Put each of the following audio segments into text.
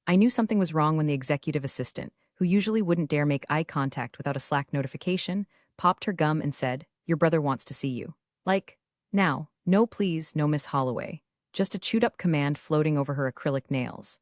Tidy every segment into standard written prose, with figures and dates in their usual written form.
I knew something was wrong when the executive assistant, who usually wouldn't dare make eye contact without a Slack notification, popped her gum and said, "Your brother wants to see you." Like, now, no please, no Miss Holloway. Just a chewed-up command floating over her acrylic nails.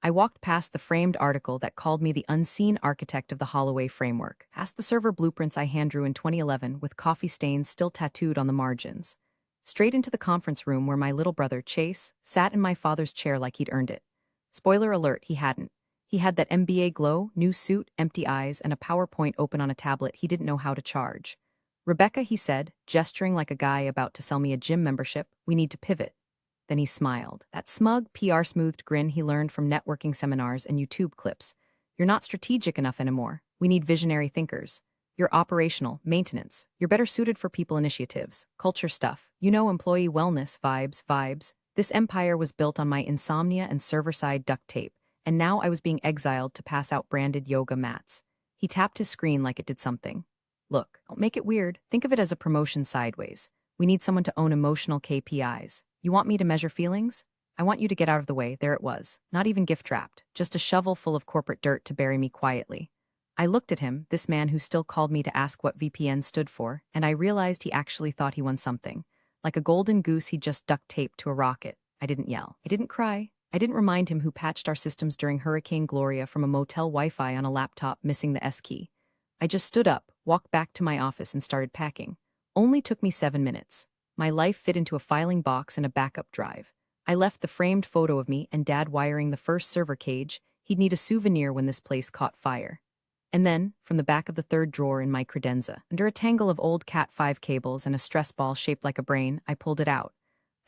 I walked past the framed article that called me the unseen architect of the Holloway framework, past the server blueprints I hand-drew in 2011 with coffee stains still tattooed on the margins. Straight into the conference room where my little brother, Chase, sat in my father's chair like he'd earned it. Spoiler alert, he hadn't. He had that MBA glow, new suit, empty eyes, and a PowerPoint open on a tablet he didn't know how to charge. "Rebecca," he said, gesturing like a guy about to sell me a gym membership, "we need to pivot." Then he smiled. That smug, PR-smoothed grin he learned from networking seminars and YouTube clips. "You're not strategic enough anymore. We need visionary thinkers. You're operational, maintenance. You're better suited for people initiatives, culture stuff. You know, employee wellness, vibes. This empire was built on my insomnia and server-side duct tape, and now I was being exiled to pass out branded yoga mats." He tapped his screen like it did something. "Look, don't make it weird. Think of it as a promotion sideways. We need someone to own emotional KPIs. You want me to measure feelings? I want you to get out of the way." There it was, not even gift-wrapped, just a shovel full of corporate dirt to bury me quietly. I looked at him, this man who still called me to ask what VPN stood for, and I realized he actually thought he won something. Like a golden goose he just duct-taped to a rocket. I didn't yell. I didn't cry. I didn't remind him who patched our systems during Hurricane Gloria from a motel Wi-Fi on a laptop missing the S key. I just stood up, walked back to my office and started packing. Only took me 7 minutes. My life fit into a filing box and a backup drive. I left the framed photo of me and Dad wiring the first server cage. He'd need a souvenir when this place caught fire. And then, from the back of the third drawer in my credenza, under a tangle of old Cat5 cables and a stress ball shaped like a brain, I pulled it out.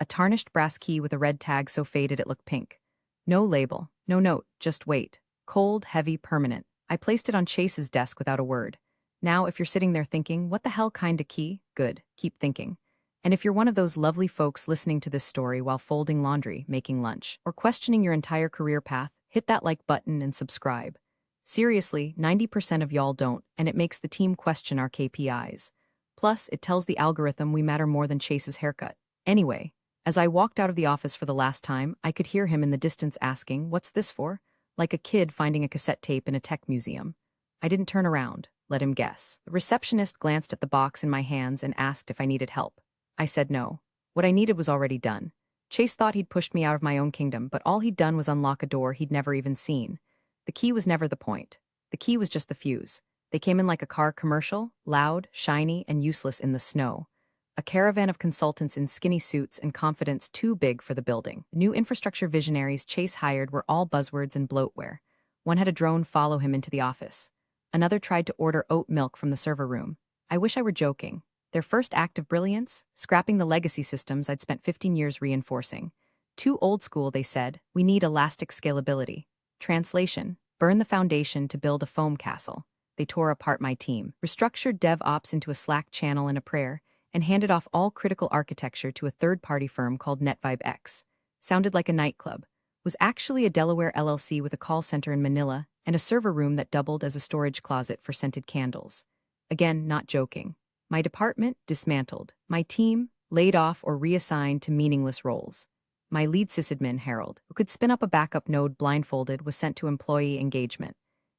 A tarnished brass key with a red tag so faded it looked pink. No label, no note, just weight. Cold, heavy, permanent. I placed it on Chase's desk without a word. Now, if you're sitting there thinking, what the hell kind of key? Good, keep thinking. And if you're one of those lovely folks listening to this story while folding laundry, making lunch, or questioning your entire career path, hit that like button and subscribe. Seriously, 90% of y'all don't, and it makes the team question our KPIs. Plus, it tells the algorithm we matter more than Chase's haircut. Anyway, as I walked out of the office for the last time, I could hear him in the distance asking, "What's this for?" Like a kid finding a cassette tape in a tech museum. I didn't turn around. Let him guess. The receptionist glanced at the box in my hands and asked if I needed help. I said no. What I needed was already done. Chase thought he'd pushed me out of my own kingdom, but all he'd done was unlock a door he'd never even seen. The key was never the point. The key was just the fuse. They came in like a car commercial, loud, shiny, and useless in the snow. A caravan of consultants in skinny suits and confidence too big for the building. The new infrastructure visionaries Chase hired were all buzzwords and bloatware. One had a drone follow him into the office. Another tried to order oat milk from the server room. I wish I were joking. Their first act of brilliance? Scrapping the legacy systems I'd spent 15 years reinforcing. Too old school, they said. We need elastic scalability. Translation: burn the foundation to build a foam castle. They tore apart my team, restructured DevOps into a Slack channel and a prayer, and handed off all critical architecture to a third-party firm called NetVibeX. Sounded like a nightclub. Was actually a Delaware LLC with a call center in Manila and a server room that doubled as a storage closet for scented candles. Again, not joking. My department dismantled. My team laid off or reassigned to meaningless roles. My lead sysadmin, Harold, who could spin up a backup node blindfolded, was sent to employee engagement.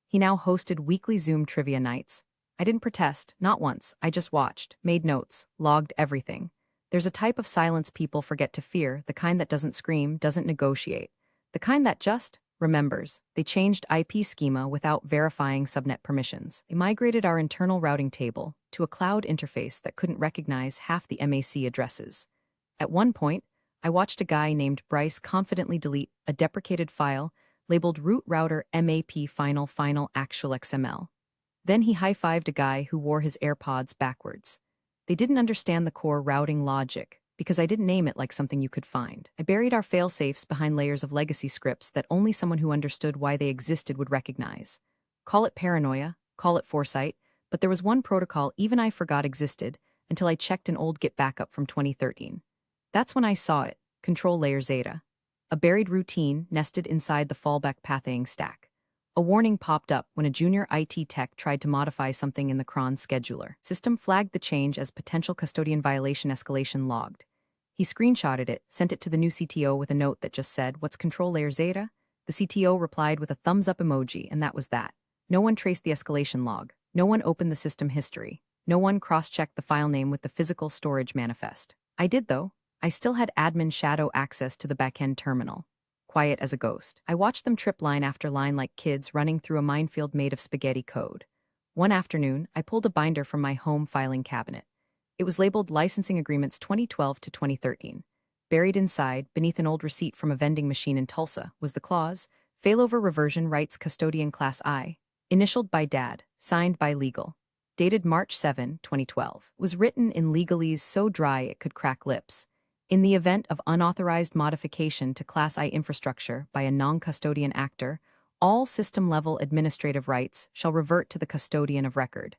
He now hosted weekly Zoom trivia nights. I didn't protest, not once. I just watched, made notes, logged everything. There's a type of silence people forget to fear, the kind that doesn't scream, doesn't negotiate. The kind that just remembers. They changed IP schema without verifying subnet permissions. They migrated our internal routing table to a cloud interface that couldn't recognize half the MAC addresses. At one point, I watched a guy named Bryce confidently delete a deprecated file labeled root router MAP final actual XML. Then he high-fived a guy who wore his AirPods backwards. They didn't understand the core routing logic, because I didn't name it like something you could find. I buried our fail-safes behind layers of legacy scripts that only someone who understood why they existed would recognize. Call it paranoia, call it foresight, but there was one protocol even I forgot existed until I checked an old Git backup from 2013. That's when I saw it, control layer Zeta. A buried routine nested inside the fallback pathing stack. A warning popped up when a junior IT tech tried to modify something in the cron scheduler. System flagged the change as potential custodian violation escalation logged. He screenshotted it, sent it to the new CTO with a note that just said, "What's control layer Zeta?" The CTO replied with a thumbs up emoji, and that was that. No one traced the escalation log. No one opened the system history. No one cross-checked the file name with the physical storage manifest. I did, though. I still had admin shadow access to the backend terminal. Quiet as a ghost. I watched them trip line after line like kids running through a minefield made of spaghetti code. One afternoon, I pulled a binder from my home filing cabinet. It was labeled Licensing Agreements 2012 to 2013. Buried inside, beneath an old receipt from a vending machine in Tulsa, was the clause, Failover Reversion Rights Custodian Class I, initialed by Dad, signed by Legal. Dated March 7, 2012. Was written in legalese so dry it could crack lips. In the event of unauthorized modification to Class I infrastructure by a non-custodian actor, all system-level administrative rights shall revert to the custodian of record.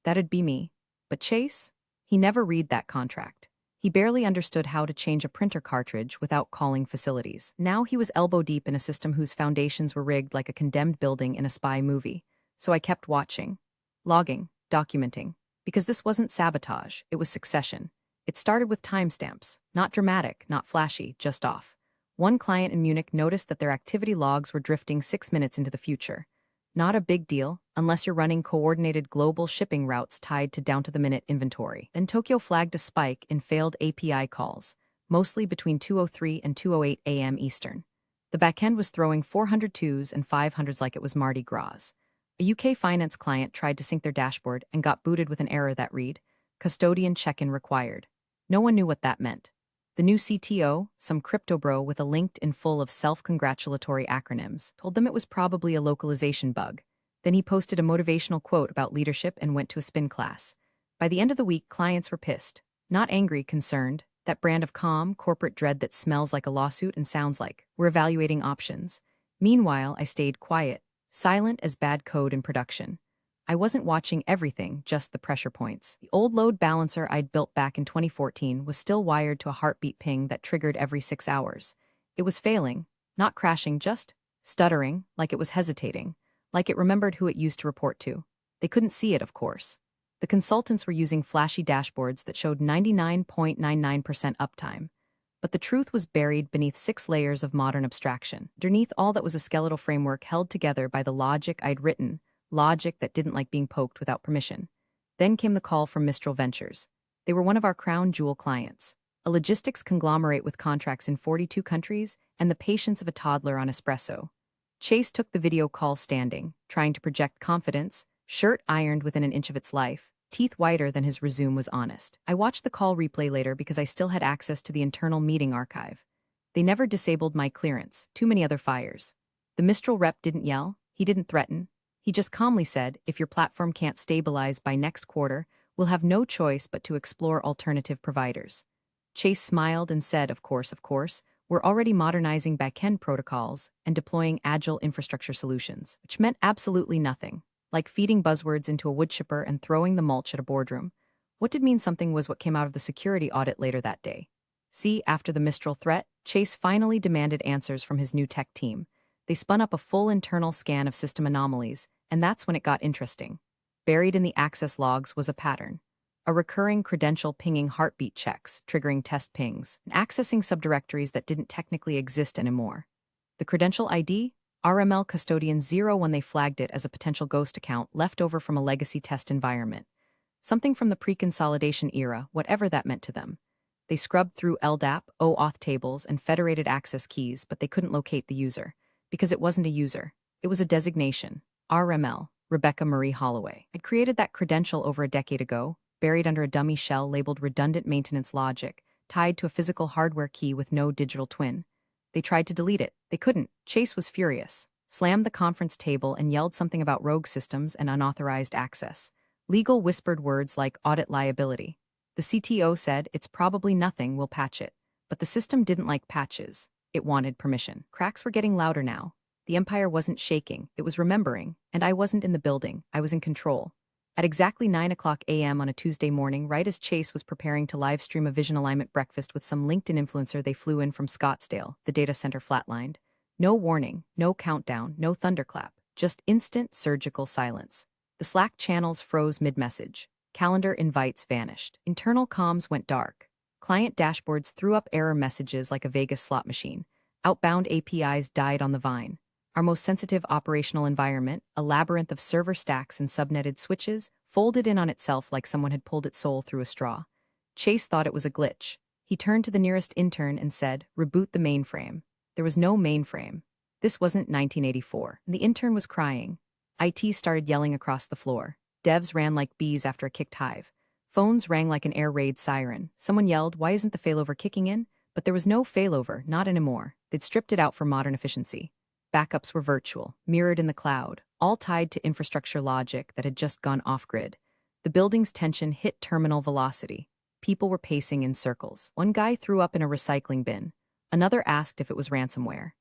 That'd be me. But Chase? He never read that contract. He barely understood how to change a printer cartridge without calling facilities. Now he was elbow-deep in a system whose foundations were rigged like a condemned building in a spy movie. So I kept watching, logging, documenting, because this wasn't sabotage, it was succession. It started with timestamps, not dramatic, not flashy, just off. One client in Munich noticed that their activity logs were drifting 6 minutes into the future. Not a big deal, unless you're running coordinated global shipping routes tied to down-to-the-minute inventory. Then Tokyo flagged a spike in failed API calls, mostly between 2:03 and 2:08 a.m. Eastern. The backend was throwing 402s and 500s like it was Mardi Gras. A UK finance client tried to sync their dashboard and got booted with an error that read, "Custodian check-in required." No one knew what that meant. The new CTO, some crypto bro with a LinkedIn full of self-congratulatory acronyms, told them it was probably a localization bug. Then he posted a motivational quote about leadership and went to a spin class. By the end of the week, clients were pissed. Not angry, concerned. That brand of calm, corporate dread that smells like a lawsuit and sounds like, "We're evaluating options." Meanwhile, I stayed quiet, silent as bad code in production. I wasn't watching everything, just the pressure points. The old load balancer I'd built back in 2014 was still wired to a heartbeat ping that triggered every 6 hours. It was failing, not crashing, just stuttering, like it was hesitating, like it remembered who it used to report to. They couldn't see it, of course. The consultants were using flashy dashboards that showed 99.99% uptime. But the truth was buried beneath 6 layers of modern abstraction. Underneath all that was a skeletal framework held together by the logic I'd written, logic that didn't like being poked without permission. Then came the call from Mistral Ventures. They were one of our crown jewel clients, a logistics conglomerate with contracts in 42 countries and the patience of a toddler on espresso. Chase took the video call standing, trying to project confidence, shirt ironed within an inch of its life, teeth whiter than his resume was honest. I watched the call replay later because I still had access to the internal meeting archive. They never disabled my clearance, too many other fires. The Mistral rep didn't yell, he didn't threaten. He just calmly said, "If your platform can't stabilize by next quarter, we'll have no choice but to explore alternative providers." Chase smiled and said, of course, we're already modernizing backend protocols and deploying agile infrastructure solutions, which meant absolutely nothing, like feeding buzzwords into a wood chipper and throwing the mulch at a boardroom. What did mean something was what came out of the security audit later that day. See, after the Mistral threat, Chase finally demanded answers from his new tech team. They spun up a full internal scan of system anomalies, and that's when it got interesting. Buried in the access logs was a pattern. A recurring credential pinging heartbeat checks, triggering test pings, and accessing subdirectories that didn't technically exist anymore. The credential ID? RML Custodian 0 when they flagged it as a potential ghost account left over from a legacy test environment. Something from the pre-consolidation era, whatever that meant to them. They scrubbed through LDAP, OAuth tables, and federated access keys, but they couldn't locate the user. Because it wasn't a user. It was a designation. RML, Rebecca Marie Holloway. I'd created that credential over a decade ago, buried under a dummy shell labeled redundant maintenance logic, tied to a physical hardware key with no digital twin. They tried to delete it. They couldn't. Chase was furious, slammed the conference table and yelled something about rogue systems and unauthorized access. Legal whispered words like audit liability. The CTO said, "It's probably nothing, we'll patch it." But the system didn't like patches. It wanted permission. Cracks were getting louder now. The empire wasn't shaking, it was remembering, and I wasn't in the building, I was in control. At exactly 9 a.m. on a Tuesday morning, right as Chase was preparing to livestream a vision alignment breakfast with some LinkedIn influencer they flew in from Scottsdale, the data center flatlined. No warning, no countdown, no thunderclap, just instant surgical silence. The Slack channels froze mid-message. Calendar invites vanished. Internal comms went dark. Client dashboards threw up error messages like a Vegas slot machine. Outbound APIs died on the vine. Our most sensitive operational environment, a labyrinth of server stacks and subnetted switches, folded in on itself like someone had pulled its soul through a straw. Chase thought it was a glitch. He turned to the nearest intern and said, "Reboot the mainframe." There was no mainframe. This wasn't 1984. The intern was crying. IT started yelling across the floor. Devs ran like bees after a kicked hive. Phones rang like an air raid siren. Someone yelled, "Why isn't the failover kicking in?" But there was no failover, not anymore. They'd stripped it out for modern efficiency. Backups were virtual, mirrored in the cloud, all tied to infrastructure logic that had just gone off-grid. The building's tension hit terminal velocity. People were pacing in circles. One guy threw up in a recycling bin. Another asked if it was ransomware.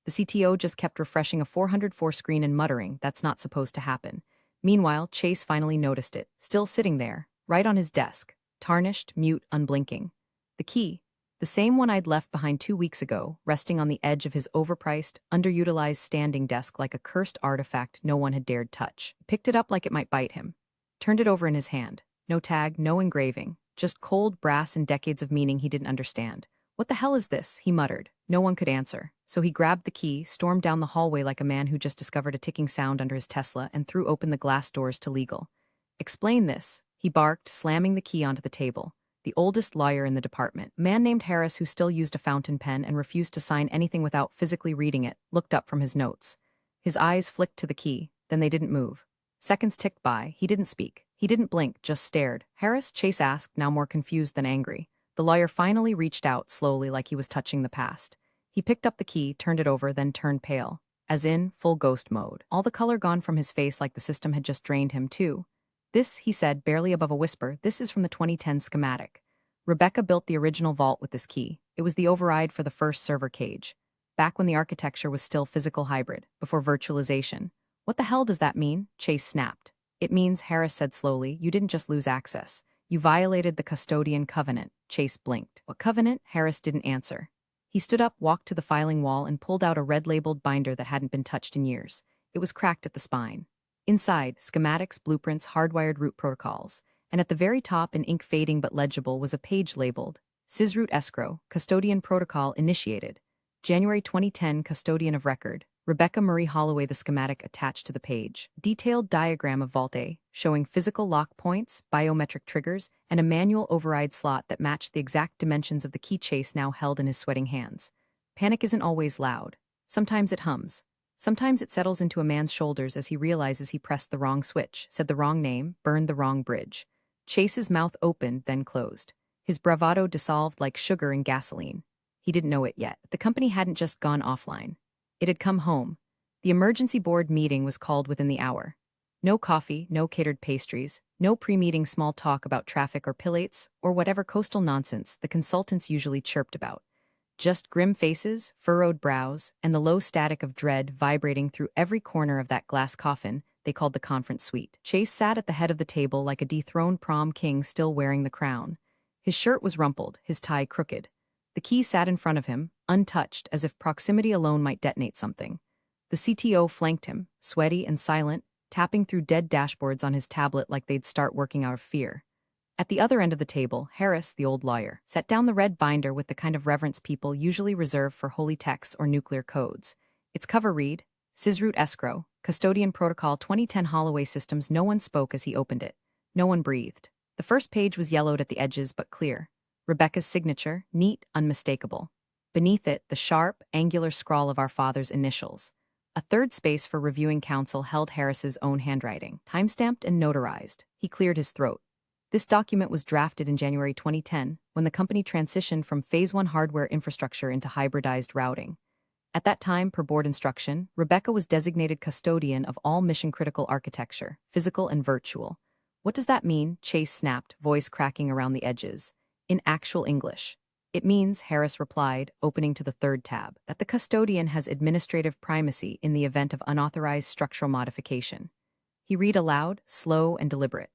The CTO just kept refreshing a 404 screen and muttering, "That's not supposed to happen." Meanwhile, Chase finally noticed it, still sitting there, right on his desk, tarnished, mute, unblinking. The key, the same one I'd left behind 2 weeks ago, resting on the edge of his overpriced, underutilized standing desk like a cursed artifact no one had dared touch. Picked it up like it might bite him. Turned it over in his hand. No tag, no engraving, just cold brass and decades of meaning he didn't understand. "What the hell is this?" he muttered. No one could answer. So he grabbed the key, stormed down the hallway like a man who just discovered a ticking sound under his Tesla, and threw open the glass doors to legal. "Explain this," he barked, slamming the key onto the table. The oldest lawyer in the department, a man named Harris who still used a fountain pen and refused to sign anything without physically reading it, looked up from his notes. His eyes flicked to the key, then they didn't move. Seconds ticked by. He didn't speak. He didn't blink, just stared. "Harris?" Chase asked, now more confused than angry. The lawyer finally reached out, slowly, like he was touching the past. He picked up the key, turned it over, then turned pale. As in, full ghost mode. All the color gone from his face like the system had just drained him, too. "This," he said, barely above a whisper, "this is from the 2010 schematic. Rebecca built the original vault with this key. It was the override for the first server cage. Back when the architecture was still physical hybrid, before virtualization." "What the hell does that mean?" Chase snapped. "It means," Harris said slowly, "you didn't just lose access. You violated the custodian covenant." Chase blinked. "What covenant?" Harris didn't answer. He stood up, walked to the filing wall, and pulled out a red-labeled binder that hadn't been touched in years. It was cracked at the spine. Inside, schematics, blueprints, hardwired root protocols. And at the very top, in ink fading but legible, was a page labeled, "Sysroot Escrow, Custodian Protocol Initiated. January 2010 Custodian of Record, Rebecca Marie Holloway." The schematic attached to the page. Detailed diagram of Vault A, showing physical lock points, biometric triggers, and a manual override slot that matched the exact dimensions of the key Chase now held in his sweating hands. Panic isn't always loud. Sometimes it hums. Sometimes it settles into a man's shoulders as he realizes he pressed the wrong switch, said the wrong name, burned the wrong bridge. Chase's mouth opened, then closed. His bravado dissolved like sugar in gasoline. He didn't know it yet. The company hadn't just gone offline. It had come home. The emergency board meeting was called within the hour. No coffee, no catered pastries, no pre-meeting small talk about traffic or pillates, or whatever coastal nonsense the consultants usually chirped about. Just grim faces, furrowed brows, and the low static of dread vibrating through every corner of that glass coffin they called the conference suite. Chase sat at the head of the table like a dethroned prom king still wearing the crown. His shirt was rumpled, his tie crooked. The key sat in front of him, untouched, as if proximity alone might detonate something. The CTO flanked him, sweaty and silent, tapping through dead dashboards on his tablet like they'd start working out of fear. At the other end of the table, Harris, the old lawyer, set down the red binder with the kind of reverence people usually reserve for holy texts or nuclear codes. Its cover read, "Sysroot Escrow, Custodian Protocol 2010 Holloway Systems." No one spoke as he opened it. No one breathed. The first page was yellowed at the edges but clear. Rebecca's signature, neat, unmistakable. Beneath it, the sharp, angular scrawl of our father's initials. A third space for reviewing counsel held Harris's own handwriting, timestamped and notarized. He cleared his throat. This document was drafted in January 2010, when the company transitioned from Phase 1 hardware infrastructure into hybridized routing. At that time, per board instruction, Rebecca was designated custodian of all mission-critical architecture, physical and virtual. "What does that mean?" Chase snapped, voice cracking around the edges. In actual English. "It means," Harris replied, opening to the third tab, "that the custodian has administrative primacy in the event of unauthorized structural modification." He read aloud, slow and deliberate.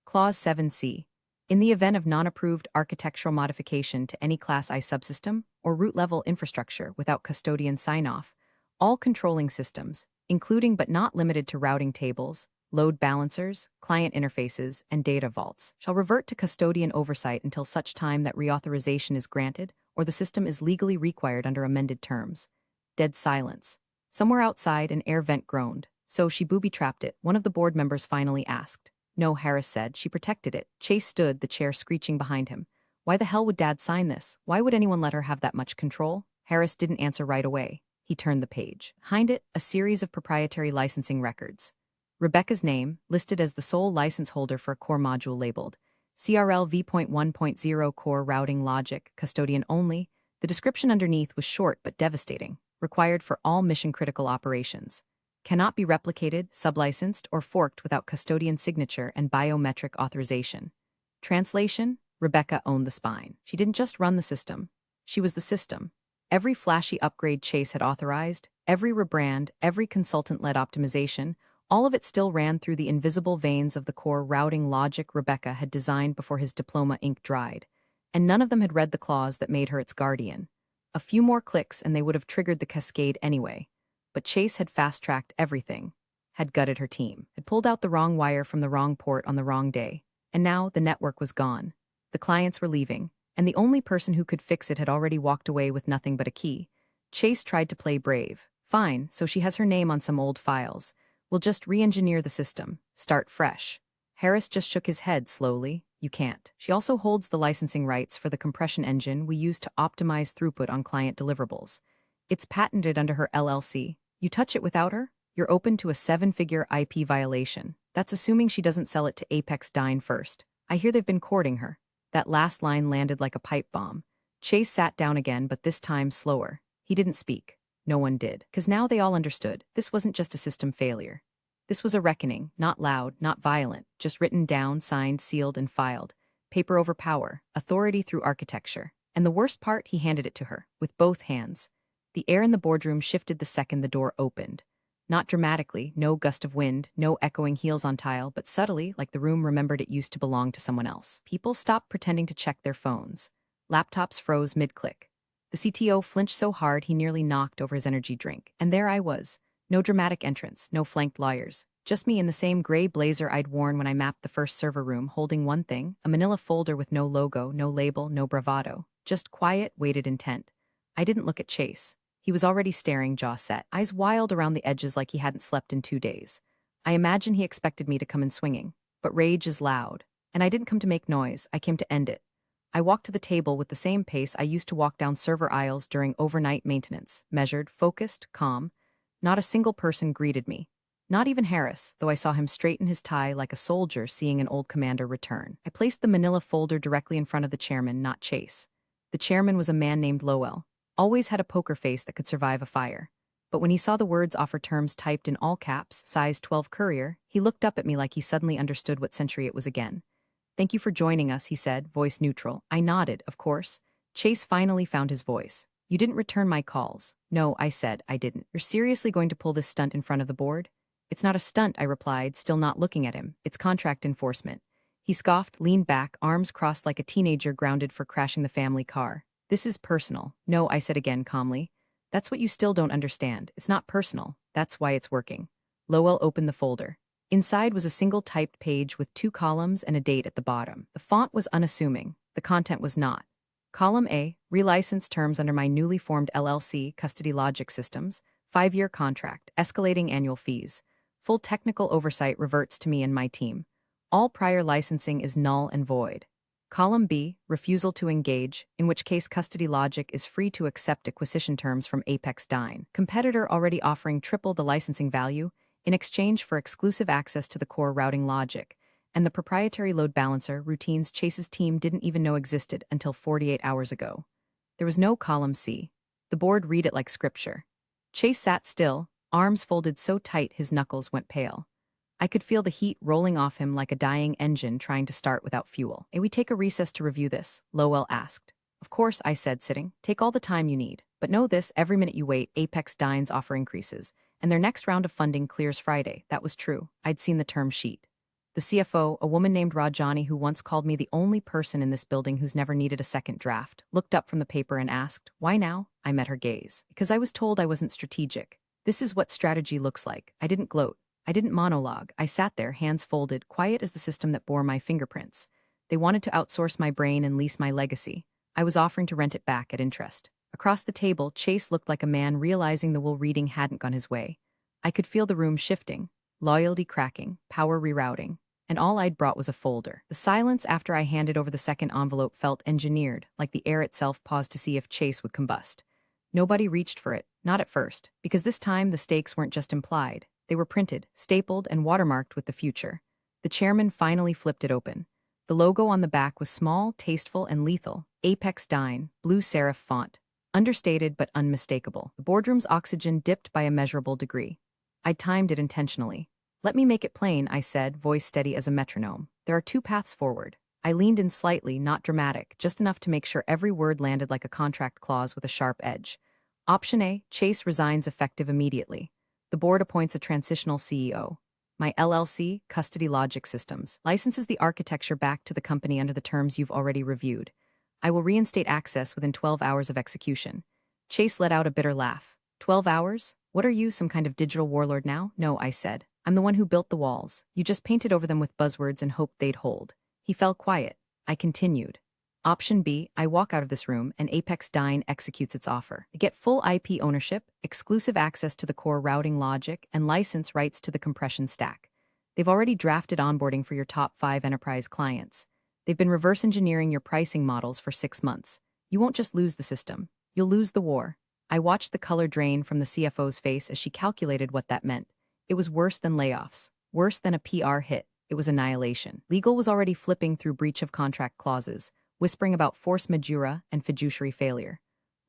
Clause 7C. In the event of non-approved architectural modification to any Class I subsystem or root-level infrastructure without custodian sign-off, all controlling systems, including but not limited to routing tables, load balancers, client interfaces, and data vaults, shall revert to custodian oversight until such time that reauthorization is granted or the system is legally required under amended terms. Dead silence. Somewhere outside, an air vent groaned. So she booby-trapped it, one of the board members finally asked. No, Harris said. She protected it. Chase stood, the chair screeching behind him. Why the hell would Dad sign this? Why would anyone let her have that much control? Harris didn't answer right away. He turned the page. Behind it, a series of proprietary licensing records. Rebecca's name, listed as the sole license holder for a core module labeled CRL v.1.0 Core Routing Logic, Custodian Only. The description underneath was short but devastating. Required for all mission-critical operations. Cannot be replicated, sublicensed, or forked without custodian signature and biometric authorization. Translation: Rebecca owned the spine. She didn't just run the system. She was the system. Every flashy upgrade Chase had authorized, every rebrand, every consultant-led optimization, all of it still ran through the invisible veins of the core routing logic Rebecca had designed before his diploma ink dried. And none of them had read the clause that made her its guardian. A few more clicks and they would have triggered the cascade anyway. But Chase had fast-tracked everything, had gutted her team, had pulled out the wrong wire from the wrong port on the wrong day. And now the network was gone. The clients were leaving, and the only person who could fix it had already walked away with nothing but a key. Chase tried to play brave. Fine, so she has her name on some old files. We'll just re-engineer the system. Start fresh. Harris just shook his head slowly. You can't. She also holds the licensing rights for the compression engine we use to optimize throughput on client deliverables. It's patented under her LLC. You touch it without her, you're open to a 7-figure IP violation. That's assuming she doesn't sell it to Apex Dine first. I hear they've been courting her. That last line landed like a pipe bomb. Chase sat down again, but this time slower. He didn't speak. No one did. Because now they all understood. This wasn't just a system failure. This was a reckoning, not loud, not violent, just written down, signed, sealed, and filed. Paper over power, authority through architecture. And the worst part, he handed it to her, with both hands. The air in the boardroom shifted the second the door opened. Not dramatically, no gust of wind, no echoing heels on tile, but subtly, like the room remembered it used to belong to someone else. People stopped pretending to check their phones. Laptops froze mid-click. The CTO flinched so hard he nearly knocked over his energy drink. And there I was. No dramatic entrance, no flanked lawyers. Just me in the same gray blazer I'd worn when I mapped the first server room, holding one thing, a manila folder with no logo, no label, no bravado. Just quiet, weighted intent. I didn't look at Chase. He was already staring, jaw set, eyes wild around the edges like he hadn't slept in 2 days. I imagine he expected me to come in swinging. But rage is loud. And I didn't come to make noise, I came to end it. I walked to the table with the same pace I used to walk down server aisles during overnight maintenance, measured, focused, calm. Not a single person greeted me. Not even Harris, though I saw him straighten his tie like a soldier seeing an old commander return. I placed the manila folder directly in front of the chairman, not Chase. The chairman was a man named Lowell. Always had a poker face that could survive a fire. But when he saw the words offer terms typed in all caps, size 12 courier, he looked up at me like he suddenly understood what century it was again. Thank you for joining us, he said, voice neutral. I nodded, of course. Chase finally found his voice. You didn't return my calls. No, I said, I didn't. You're seriously going to pull this stunt in front of the board? It's not a stunt, I replied, still not looking at him. It's contract enforcement. He scoffed, leaned back, arms crossed like a teenager grounded for crashing the family car. This is personal. No, I said again calmly. That's what you still don't understand. It's not personal. That's why it's working. Lowell opened the folder. Inside was a single typed page with 2 columns and a date at the bottom. The font was unassuming. The content was not. Column A, relicense terms under my newly formed LLC, Custody Logic Systems, 5-year contract, escalating annual fees. Full technical oversight reverts to me and my team. All prior licensing is null and void. Column B, refusal to engage, in which case Custody Logic is free to accept acquisition terms from Apex Dine, competitor already offering triple the licensing value in exchange for exclusive access to the core routing logic, and the proprietary load balancer routines Chase's team didn't even know existed until 48 hours ago. There was no column C. The board read it like scripture. Chase sat still, arms folded so tight his knuckles went pale. I could feel the heat rolling off him like a dying engine trying to start without fuel. May we take a recess to review this? Lowell asked. Of course, I said, sitting. Take all the time you need. But know this, every minute you wait, Apex Dine's offer increases, and their next round of funding clears Friday. That was true. I'd seen the term sheet. The CFO, a woman named Rajani who once called me the only person in this building who's never needed a second draft, looked up from the paper and asked, why now? I met her gaze. Because I was told I wasn't strategic. This is what strategy looks like. I didn't gloat. I didn't monologue. I sat there, hands folded, quiet as the system that bore my fingerprints. They wanted to outsource my brain and lease my legacy. I was offering to rent it back at interest. Across the table, Chase looked like a man realizing the will reading hadn't gone his way. I could feel the room shifting, loyalty cracking, power rerouting, and all I'd brought was a folder. The silence after I handed over the second envelope felt engineered, like the air itself paused to see if Chase would combust. Nobody reached for it, not at first, because this time the stakes weren't just implied. They were printed, stapled, and watermarked with the future. The chairman finally flipped it open. The logo on the back was small, tasteful, and lethal. Apex Dine, blue serif font. Understated but unmistakable. The boardroom's oxygen dipped by a measurable degree. I'd timed it intentionally. "Let me make it plain," I said, voice steady as a metronome. "There are two paths forward." I leaned in slightly, not dramatic, just enough to make sure every word landed like a contract clause with a sharp edge. Option A, Chase resigns effective immediately. The board appoints a transitional CEO. My LLC, Custody Logic Systems, licenses the architecture back to the company under the terms you've already reviewed. I will reinstate access within 12 hours of execution. Chase let out a bitter laugh. 12 hours? What are you, some kind of digital warlord now? No, I said. I'm the one who built the walls. You just painted over them with buzzwords and hoped they'd hold. He fell quiet. I continued. Option B, I walk out of this room and Apex Dine executes its offer. I get full IP ownership, exclusive access to the core routing logic, and license rights to the compression stack. They've already drafted onboarding for your top 5 enterprise clients. They've been reverse engineering your pricing models for 6 months. You won't just lose the system. You'll lose the war. I watched the color drain from the CFO's face as she calculated what that meant. It was worse than layoffs, worse than a PR hit. It was annihilation. Legal was already flipping through breach of contract clauses, whispering about force majeure and fiduciary failure.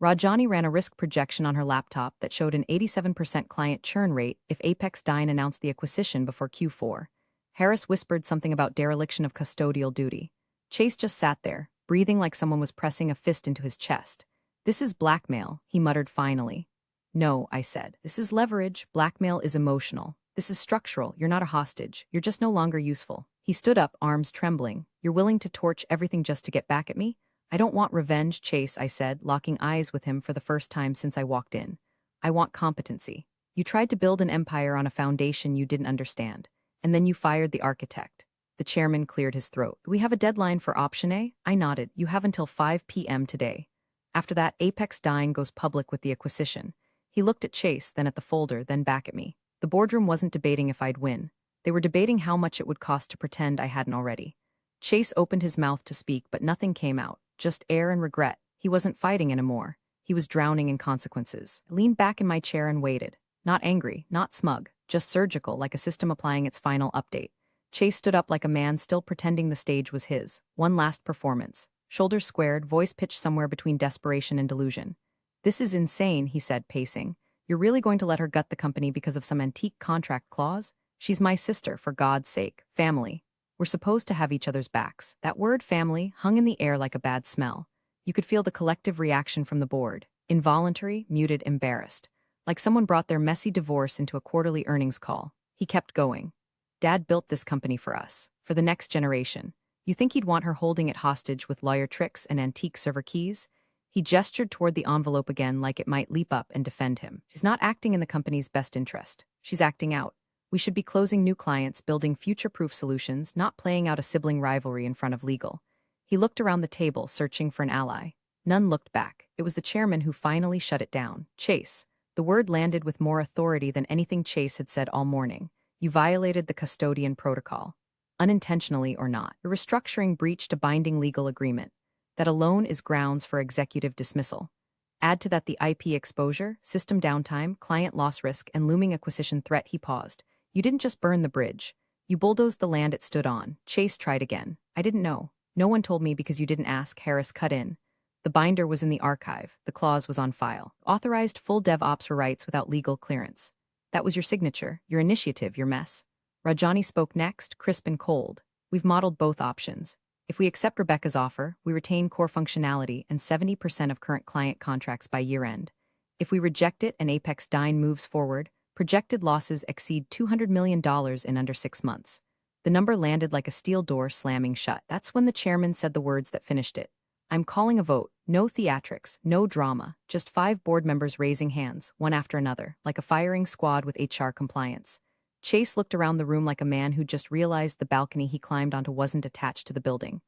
Rajani ran a risk projection on her laptop that showed an 87% client churn rate if Apex Dine announced the acquisition before Q4. Harris whispered something about dereliction of custodial duty. Chase just sat there, breathing like someone was pressing a fist into his chest. "This is blackmail," he muttered finally. "No," I said. "This is leverage. Blackmail is emotional. This is structural. You're not a hostage. You're just no longer useful." He stood up, arms trembling. "You're willing to torch everything just to get back at me?" "I don't want revenge, Chase," I said, locking eyes with him for the first time since I walked in. "I want competency. You tried to build an empire on a foundation you didn't understand, and then you fired the architect." The chairman cleared his throat. "We have a deadline for Option A?" I nodded. "You have until 5 p.m. today. After that, Apex Dine goes public with the acquisition." He looked at Chase, then at the folder, then back at me. The boardroom wasn't debating if I'd win. They were debating how much it would cost to pretend I hadn't already. Chase opened his mouth to speak, but nothing came out, just air and regret. He wasn't fighting anymore. He was drowning in consequences. I leaned back in my chair and waited. Not angry, not smug, just surgical, like a system applying its final update. Chase stood up like a man still pretending the stage was his. One last performance. Shoulders squared, voice pitched somewhere between desperation and delusion. "This is insane," he said, pacing. "You're really going to let her gut the company because of some antique contract clause? She's my sister, for God's sake. Family. We're supposed to have each other's backs." That word family hung in the air like a bad smell. You could feel the collective reaction from the board. Involuntary, muted, embarrassed. Like someone brought their messy divorce into a quarterly earnings call. He kept going. "Dad built this company for us, for the next generation. You think he'd want her holding it hostage with lawyer tricks and antique server keys?" He gestured toward the envelope again like it might leap up and defend him. "She's not acting in the company's best interest. She's acting out. We should be closing new clients, building future-proof solutions, not playing out a sibling rivalry in front of legal." He looked around the table, searching for an ally. None looked back. It was the chairman who finally shut it down. "Chase." The word landed with more authority than anything Chase had said all morning. "You violated the custodian protocol. Unintentionally or not. The restructuring breached a binding legal agreement. That alone is grounds for executive dismissal. Add to that the IP exposure, system downtime, client loss risk, and looming acquisition threat." He paused. "You didn't just burn the bridge. You bulldozed the land it stood on." Chase tried again. "I didn't know. No one told me because you didn't ask." Harris cut in. "The binder was in the archive. The clause was on file. Authorized full DevOps rights without legal clearance. That was your signature, your initiative, your mess." Rajani spoke next, crisp and cold. "We've modeled both options. If we accept Rebecca's offer, we retain core functionality and 70% of current client contracts by year-end. If we reject it and Apex Dine moves forward, projected losses exceed $200 million in under 6 months. The number landed like a steel door slamming shut. That's when the chairman said the words that finished it. "I'm calling a vote. No theatrics, no drama, just 5 board members raising hands, one after another, like a firing squad with HR compliance." Chase looked around the room like a man who just realized the balcony he climbed onto wasn't attached to the building.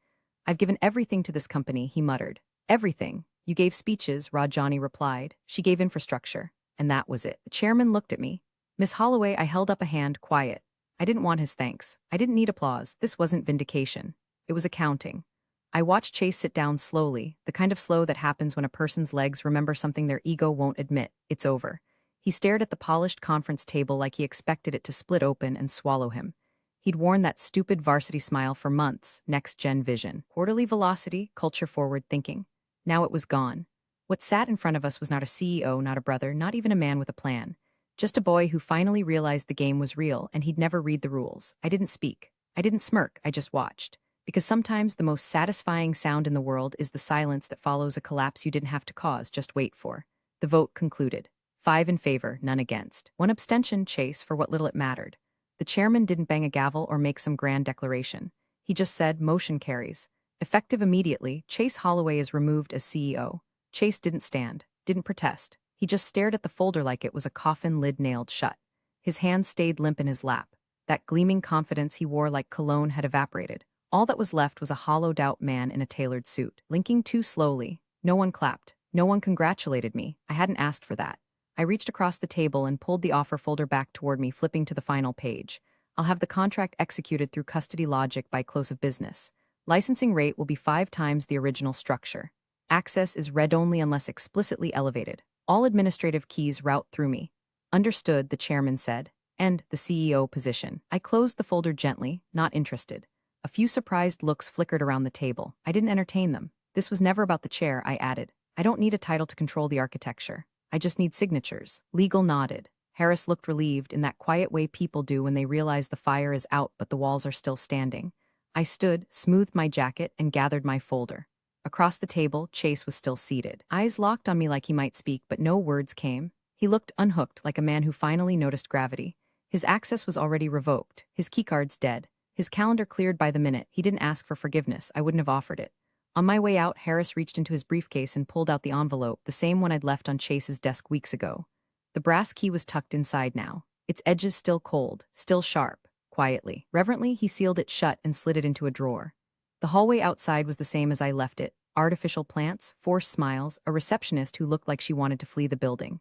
"I've given everything to this company," he muttered. "Everything. You gave speeches, Rajani replied. She gave infrastructure. And that was it. The chairman looked at me. Miss Holloway, I held up a hand, quiet. I didn't want his thanks. I didn't need applause. This wasn't vindication. It was accounting. I watched Chase sit down slowly, the kind of slow that happens when a person's legs remember something their ego won't admit. It's over. He stared at the polished conference table like he expected it to split open and swallow him. He'd worn that stupid varsity smile for months, next-gen vision, quarterly velocity, culture-forward thinking. Now it was gone. What sat in front of us was not a CEO, not a brother, not even a man with a plan. Just a boy who finally realized the game was real and he'd never read the rules. I didn't speak. I didn't smirk. I just watched. Because sometimes the most satisfying sound in the world is the silence that follows a collapse you didn't have to cause, just wait for. The vote concluded. 5 in favor, none against. 1 abstention, Chase, for what little it mattered. The chairman didn't bang a gavel or make some grand declaration. He just said, motion carries. Effective immediately, Chase Holloway is removed as CEO. Chase didn't stand, didn't protest. He just stared at the folder like it was a coffin lid nailed shut. His hands stayed limp in his lap. That gleaming confidence he wore like cologne had evaporated. All that was left was a hollowed-out man in a tailored suit, blinking too slowly. No one clapped. No one congratulated me. I hadn't asked for that. I reached across the table and pulled the offer folder back toward me, flipping to the final page. I'll have the contract executed through custody logic by close of business. Licensing rate will be 5 times the original structure. Access is read-only unless explicitly elevated. All administrative keys route through me. Understood, the chairman said. And the CEO position. I closed the folder gently, not interested. A few surprised looks flickered around the table. I didn't entertain them. This was never about the chair, I added. I don't need a title to control the architecture. I just need signatures. Legal nodded. Harris looked relieved in that quiet way people do when they realize the fire is out but the walls are still standing. I stood, smoothed my jacket, and gathered my folder. Across the table, Chase was still seated. Eyes locked on me like he might speak, but no words came. He looked unhooked, like a man who finally noticed gravity. His access was already revoked. His keycards dead. His calendar cleared by the minute. He didn't ask for forgiveness. I wouldn't have offered it. On my way out, Harris reached into his briefcase and pulled out the envelope, the same one I'd left on Chase's desk weeks ago. The brass key was tucked inside now. Its edges still cold, still sharp. Quietly, reverently, he sealed it shut and slid it into a drawer. The hallway outside was the same as I left it. Artificial plants, forced smiles, a receptionist who looked like she wanted to flee the building.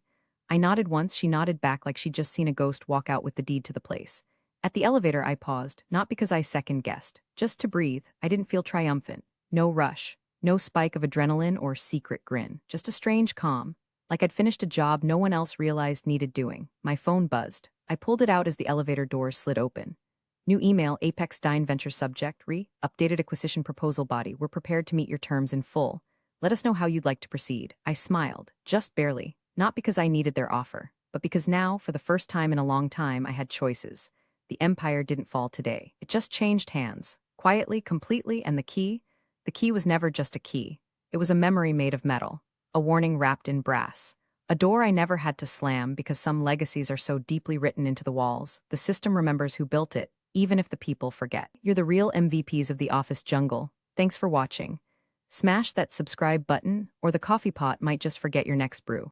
I nodded once, she nodded back like she'd just seen a ghost walk out with the deed to the place. At the elevator, I paused, not because I second-guessed, just to breathe. I didn't feel triumphant. No rush. No spike of adrenaline or secret grin. Just a strange calm. Like I'd finished a job no one else realized needed doing. My phone buzzed. I pulled it out as the elevator doors slid open. New email, Apex Dine Venture subject, updated acquisition proposal body. We're prepared to meet your terms in full. Let us know how you'd like to proceed. I smiled, just barely. Not because I needed their offer, but because now, for the first time in a long time, I had choices. The empire didn't fall today. It just changed hands. Quietly, completely, and the key? The key was never just a key. It was a memory made of metal. A warning wrapped in brass. A door I never had to slam because some legacies are so deeply written into the walls. The system remembers who built it, even if the people forget. You're the real MVPs of the office jungle. Thanks for watching. Smash that subscribe button, or the coffee pot might just forget your next brew.